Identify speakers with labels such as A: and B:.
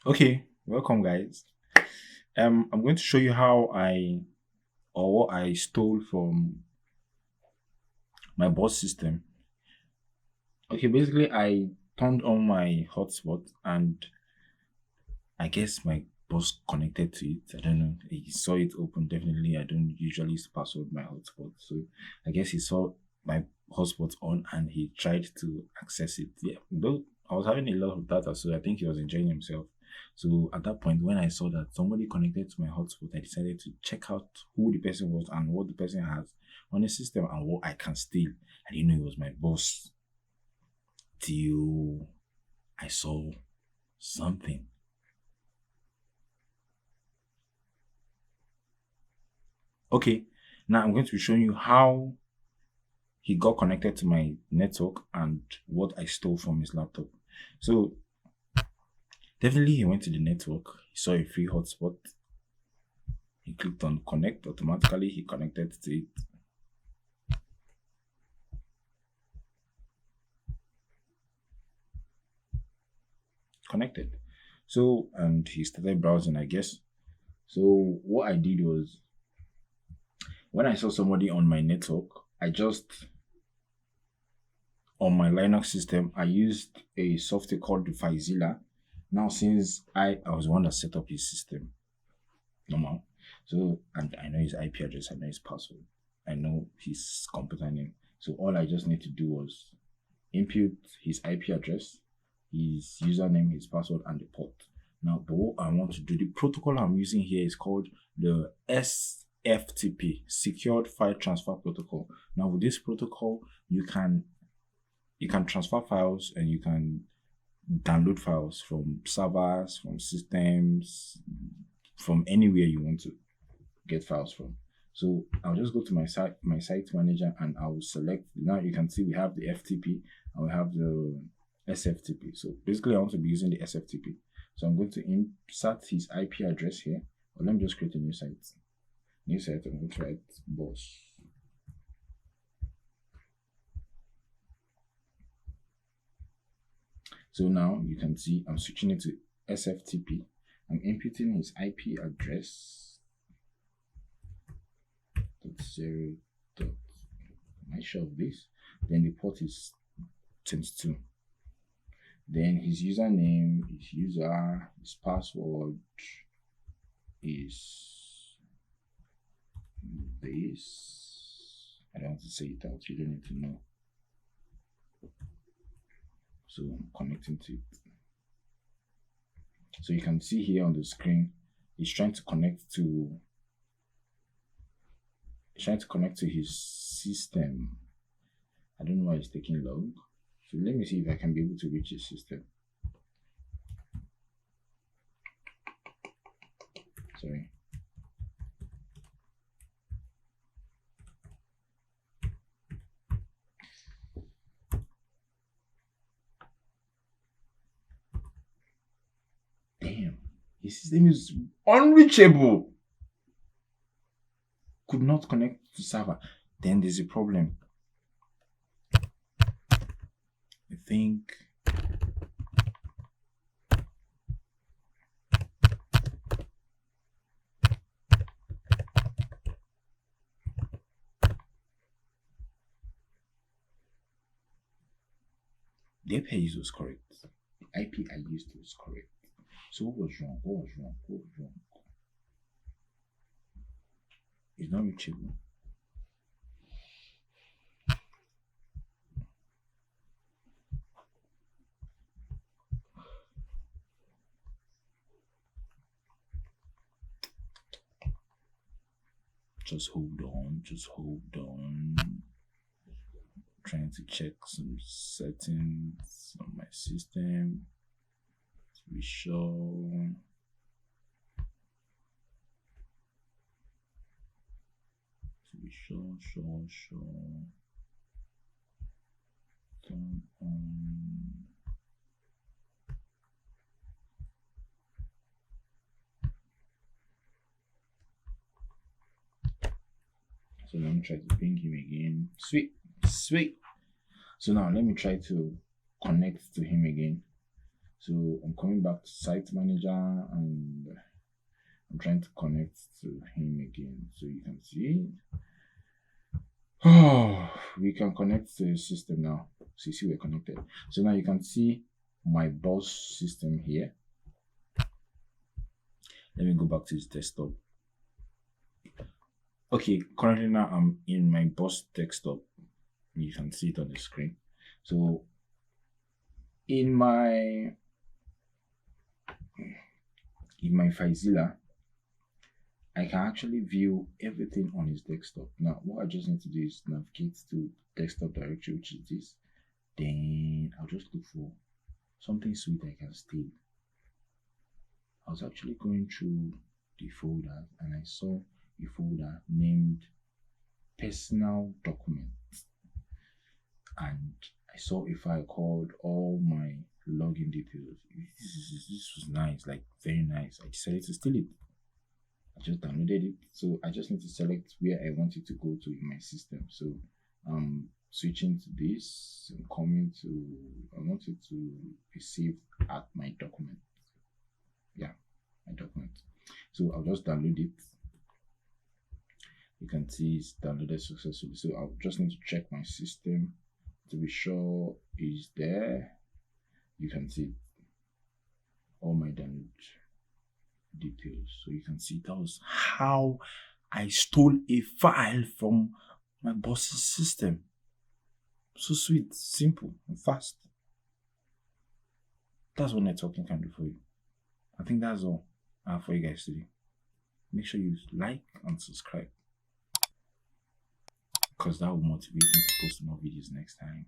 A: Okay, welcome guys. I'm going to show you how I or what I stole from my boss system. Okay, basically I turned on my hotspot and I guess my boss connected to it. I don't know. He saw it open. Definitely, I don't usually use password my hotspot, so I guess he saw my hotspot on and he tried to access it. Yeah, though I was having a lot of data, so I think he was enjoying himself. So at that point, when I saw that somebody connected to my hotspot, I decided to check out who the person was and what the person has on the system and what I can steal. I didn't know it was my boss till I saw something. Okay, now I'm going to be showing you how he got connected to my network and what I stole from his laptop. So definitely he went to the network, he saw a free hotspot, he clicked on connect, automatically he connected to it. Connected. So and he started browsing, I guess. So what I did was when I saw somebody on my network, I just on my Linux system, I used a software called Filezilla. Now, since I was the one that set up his system, normal. So, and I know his IP address, I know his password, I know his computer name. So all I just need to do was input his IP address, his username, his password, and the port. Now, but what I want to do, the protocol I'm using here is called the SFTP, Secured File Transfer Protocol. Now, with this protocol, you can transfer files and you can download files from servers, from systems, from anywhere you want to get files from. So I'll just go to my site manager and I will select. Now you can see we have the FTP and we have the SFTP. So basically I want to be using the SFTP. So I'm going to insert his IP address here. Or let me just create a new site. New site, I'm going to write boss. So now you can see I'm switching it to SFTP. I'm inputting his IP address. .0. Am I sure of this? Then the port is 22. Then his username, his user, his password is this. I don't want to say it out, you don't need to know. So I'm connecting to it. So you can see here on the screen, he's trying to connect to his system. I don't know why it's taking long. So let me see if I can be able to reach his system. Sorry. Damn, his system is unreachable. Could not connect to server. Then there's a problem. I think the IP I used was correct. The IP I used was correct. So what was wrong? What was wrong? What was wrong? It's not reachable. Just hold on. Just hold on. Trying to check some settings on my system to be sure. Sure. Turn on. So let me try to ping him again. Sweet. So now let me try to connect to him again. So I'm coming back to Site Manager and I'm trying to connect to him again. So you can see, oh, we can connect to the system now. So you see we're connected. So now you can see my boss system here. Let me go back to his desktop. Okay, currently now I'm in my boss desktop. You can see it on the screen. So in my Filezilla, I can actually view everything on his desktop. Now, what I just need to do is navigate to desktop directory, which is this. Then I'll just look for something sweet I can steal. I was actually going through the folder and I saw a folder named personal documents. And I saw a file called all my login details. This was nice, like very nice. I decided to steal it. I just downloaded it. So I just need to select where I want it to go to in my system. So switching to this and coming to, I want it to be saved at my document. Yeah, my document. So I'll just download it. You can see it's downloaded successfully. So I'll just need to check my system to be sure it's there. You can see all my download details. So you can see that was how I stole a file from my boss's system. So sweet, simple, and fast. That's what networking can do for you. I think that's all I have for you guys today. Make sure you like and subscribe, because that will motivate me to post more videos next time.